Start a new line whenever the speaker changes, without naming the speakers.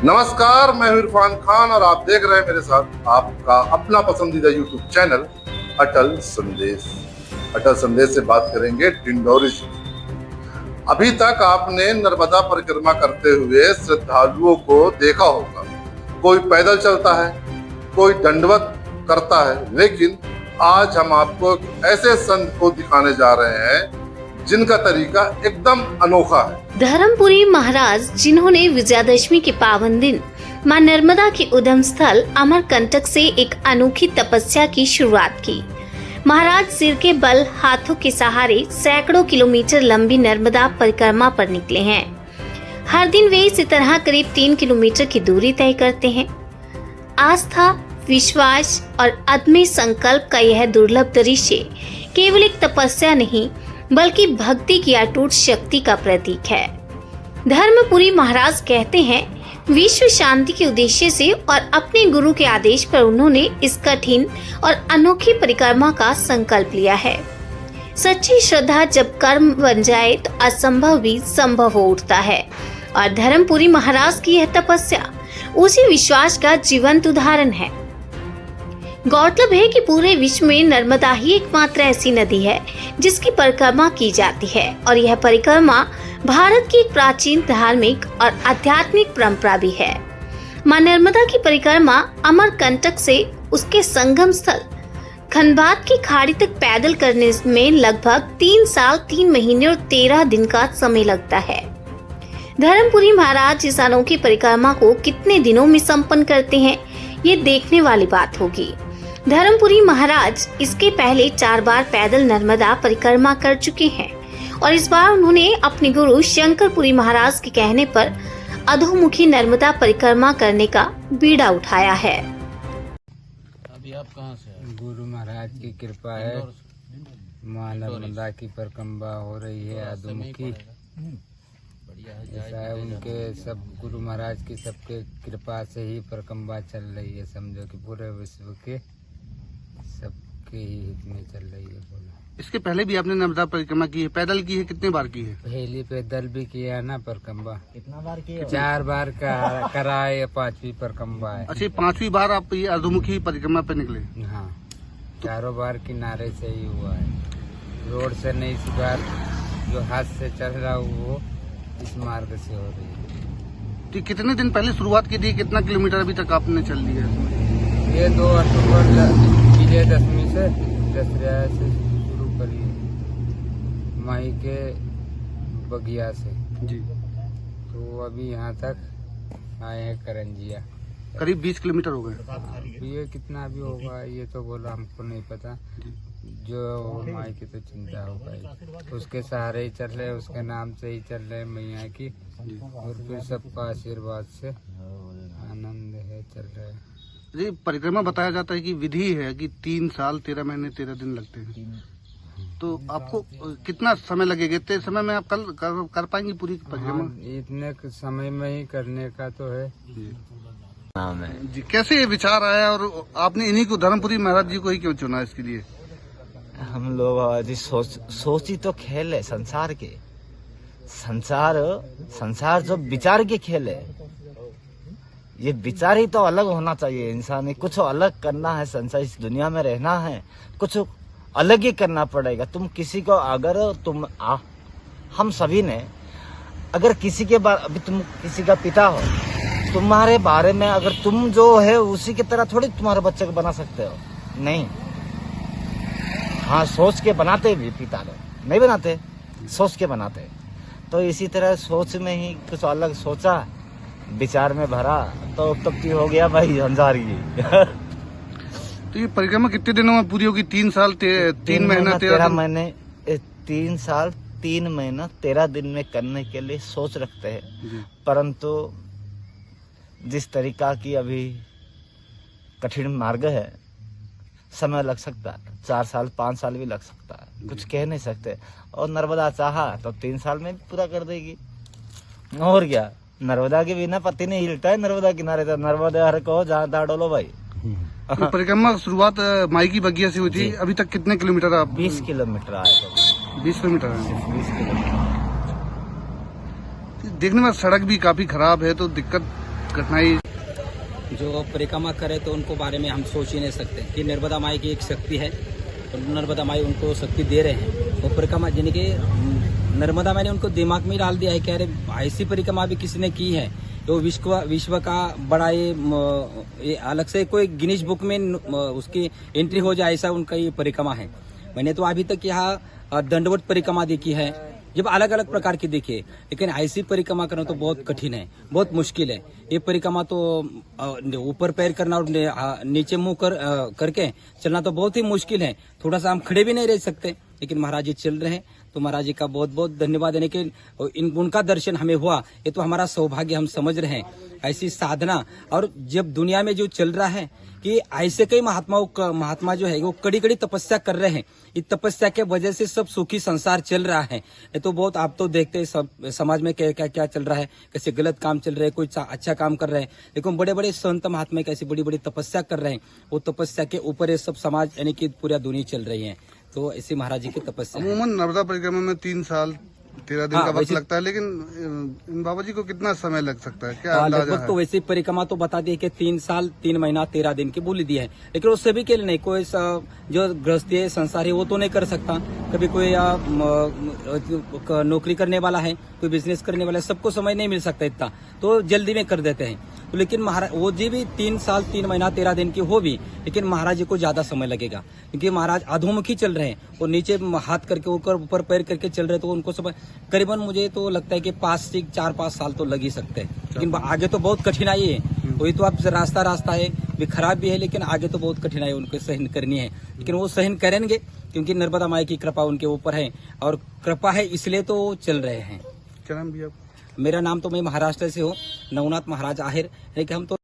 नमस्कार, मैं हूं इरफान खान और आप देख रहे हैं मेरे साथ आपका अपना पसंदीदा यूट्यूब चैनल अटल संदेश। अटल संदेश से बात करेंगे डिंडौरी से। अभी तक आपने नर्मदा परिक्रमा करते हुए श्रद्धालुओं को देखा होगा। कोई पैदल चलता है, कोई दंडवत करता है, लेकिन आज हम आपको ऐसे संत को दिखाने जा रहे हैं जिनका तरीका एकदम अनोखा है।
धर्मपुरी महाराज, जिन्होंने विजयादशमी के पावन दिन मां नर्मदा के उद्गम स्थल अमरकंटक से एक अनोखी तपस्या की शुरुआत की। महाराज सिर के बल, हाथों के सहारे सैकड़ों किलोमीटर लंबी नर्मदा परिक्रमा पर निकले हैं। हर दिन वे इसी तरह करीब 3 किलोमीटर की दूरी तय करते हैं। आस्था, विश्वास और अदम्य संकल्प का यह दुर्लभ दृश्य केवल एक तपस्या नहीं बल्कि भक्ति की अटूट शक्ति का प्रतीक है। धर्मपुरी महाराज कहते हैं, विश्व शांति के उद्देश्य से और अपने गुरु के आदेश पर उन्होंने इस कठिन और अनोखी परिक्रमा का संकल्प लिया है। सच्ची श्रद्धा जब कर्म बन जाए तो असंभव भी संभव हो उठता है और धर्मपुरी महाराज की यह तपस्या उसी विश्वास का जीवंत उदाहरण है। गौरतलब है कि पूरे विश्व में नर्मदा ही एकमात्र ऐसी नदी है जिसकी परिक्रमा की जाती है और यह परिक्रमा भारत की एक प्राचीन धार्मिक और आध्यात्मिक परंपरा भी है। मां नर्मदा की परिक्रमा अमरकंटक से उसके संगम स्थल खनबात की खाड़ी तक पैदल करने में लगभग 3 साल 3 महीने और 13 दिन का समय लगता है। धर्मपुरी महाराज इस अनोखी परिक्रमा को कितने दिनों में संपन्न करते हैं, ये देखने वाली बात होगी। धर्मपुरी महाराज इसके पहले 4 बार पैदल नर्मदा परिक्रमा कर चुके हैं और इस बार उन्होंने अपने गुरु शंकरपुरी महाराज के कहने पर अधोमुखी नर्मदा परिक्रमा करने का बीड़ा उठाया है।
अभी आप कहाँ से आए?
गुरु महाराज की कृपा है, मां नर्मदा की परिक्रमा हो रही है अधोमुखी। ऐसा है, उनके सब गुरु महाराज की सबके कृपा से ही परिक्रमा चल रही है। समझो कि पूरे विश्व के सबके ही हित में चल रही है। बोला
इसके पहले भी आपने नर्मदा परिक्रमा की है, पैदल की है, कितने बार की है?
पहली पैदल भी किया है ना परिक्रमा।
कितना बार किए?
4 बार का करा है, 5वीं परिक्रमा है।
अच्छा, 5वीं बार आप ये अधोमुखी परिक्रमा पे निकले?
हाँ, 4 बार किनारे से ही हुआ है, रोड से नहीं। इस बार जो हाथ से चल रहा वो इस मार्ग से हो रही है।
तो कितने दिन पहले शुरुआत की थी, कितना किलोमीटर अभी तक आपने चल लिया?
ये 2 अक्टूबर विजयदशमी से दशहरा से शुरू करी, मई के बगिया से
जी।
तो अभी यहाँ तक आए हैं करंजिया।
करीब 20 किलोमीटर हो गए।
ये कितना भी होगा ये तो बोला हमको नहीं पता, जो माई की तो चिंता हो पाई। उसके सहारे ही चल रहे, उसके नाम से ही चल रहे मैया की, और फिर सबका आशीर्वाद से आनंद है, चल रहे हैं।
जी, परिक्रमा बताया जाता है कि विधि है कि 3 साल 13 महीने 13 दिन लगते हैं। तो आपको कितना समय लगेगा? इतने समय में आप कल कर पाएंगे पूरी परिक्रमा?
हाँ, इतने समय में ही करने का तो है।
नाम है
जी, कैसे ये विचार आया और आपने इन्हीं को, धर्मपुरी महाराज जी को ही क्यों चुना इसके लिए?
हम लोग जी सोची तो खेल है संसार के। संसार जो विचार के खेल है, ये विचार ही तो अलग होना चाहिए। इंसान ने कुछ अलग करना है, संसार इस दुनिया में रहना है, कुछ अलग ही करना पड़ेगा। तुम किसी को अगर हम सभी ने अगर किसी के बारे, अभी तुम किसी का पिता हो, तुम्हारे बारे में अगर तुम जो है उसी की तरह थोड़ी तुम्हारे बच्चे को बना सकते हो, नहीं। हाँ, सोच के बनाते भी पिता लोग, नहीं बनाते, सोच के बनाते। तो इसी तरह सोच में ही कुछ अलग सोचा, विचार में भरा, तो उत्पत्ति हो गया भाई संसार की।
तो ये परिक्रमा कितने दिनों में पूरी होगी? 3 साल 3 महीना 13
महीने 3 साल 3 महीना 13 दिन में करने के लिए सोच रखते हैं। परंतु जिस तरीका की अभी कठिन मार्ग है, समय लग सकता है, 4 साल 5 साल भी लग सकता है, कुछ कह नहीं सकते। और नर्मदा चाहा तो 3 साल में भी पूरा कर देगी। और क्या, नर्मदा के बिना पत्ती नहीं हिलता है। नर्मदा किनारे तो नर्मदा हर कहो जहाँ तहाँ डोलो भाई।
तो परिक्रमा शुरुआत माई की बगिया से हुई थी। अभी तक कितने किलोमीटर आप?
20 किलोमीटर आए थे।
20 किलोमीटर है।
20 किलोमीटर।
देखने में सड़क भी काफी खराब है, तो दिक्कत कठिनाई?
जो परिक्रमा करे तो उनको बारे में हम सोच ही नहीं सकते कि नर्मदा माई की एक शक्ति है और नर्मदा माई उनको शक्ति दे रहे हैं। वो परिक्रमा जिनके नर्मदा माई ने उनको दिमाग में डाल दिया है कि अरे ऐसी परिक्रमा भी किसी ने की है तो विश्व का बड़ा ये अलग से कोई गिनीज बुक में उसकी एंट्री हो जाए, ऐसा उनका ये परिक्रमा है। मैंने तो अभी तक यहाँ दंडवत परिक्रमा देखी है, जब अलग अलग प्रकार की देखी है, लेकिन ऐसी परिक्रमा करना तो बहुत कठिन है, बहुत मुश्किल है। ये परिक्रमा तो ऊपर पैर करना और नीचे मुंह करके चलना तो बहुत ही मुश्किल है। थोड़ा सा हम खड़े भी नहीं रह सकते, लेकिन महाराज जी चल रहे हैं तो महाराज जी का बहुत बहुत धन्यवाद देने के उनका दर्शन हमें हुआ, ये तो हमारा सौभाग्य हम समझ रहे हैं। ऐसी साधना और जब दुनिया में जो चल रहा है कि ऐसे कई महात्मा जो है वो कड़ी कड़ी तपस्या कर रहे हैं, इस तपस्या के वजह से सब सुखी संसार चल रहा है। ये तो बहुत आप तो देखते हैं सब समाज में क्या क्या क्या चल रहा है, कैसे गलत काम चल रहे हैं, कोई अच्छा काम कर रहे हैं, लेकिन बड़े बड़े संत महात्मा कैसी बड़ी बड़ी तपस्या कर रहे हैं, वो तपस्या के ऊपर ये सब समाज यानी कि पूरा दुनिया चल रही है। तो ऐसी महाराज जी की तपस्या है।
अमूमन नर्मदा परिक्रमा में 3 साल 13 दिन
हाँ,
का वक्त
वैसे-
लगता है, लेकिन इन बाबा जी को कितना समय लग सकता है, क्या अंदाजा
लगभग
है?
तो वैसे परिक्रमा तो बता दिए कि 3 साल 3 महीना 13 दिन की बोली दी है, लेकिन वो सभी के लिए नहीं। कोई जो गृहस्थी है संसार है वो तो नहीं कर सकता, कभी कोई नौकरी करने वाला है, कोई बिजनेस करने वाला है, सबको समय नहीं मिल सकता इतना, तो जल्दी में कर देते हैं। तो लेकिन महाराज वो जी भी 3 साल 3 महीना 13 दिन की हो भी, लेकिन महाराज जी को ज्यादा समय लगेगा, क्योंकि महाराज अधोमुखी चल रहे हैं और नीचे हाथ करके ऊपर पैर करके चल रहे हैं, तो उनको समय करीबन मुझे तो लगता है कि 4-5 साल तो लग ही सकते हैं। लेकिन आगे तो बहुत कठिनाई है, वही तो आप रास्ता है भी खराब भी है, लेकिन आगे तो बहुत कठिनाई उनको सहन करनी है, लेकिन वो सहन करेंगे क्योंकि नर्मदा माई की कृपा उनके ऊपर है, और कृपा है इसलिए तो चल रहे हैं।
क्या नाम भैया?
मेरा नाम तो मैं महाराष्ट्र से हूँ, नवनाथ महाराज आहिर, लेकिन हम तो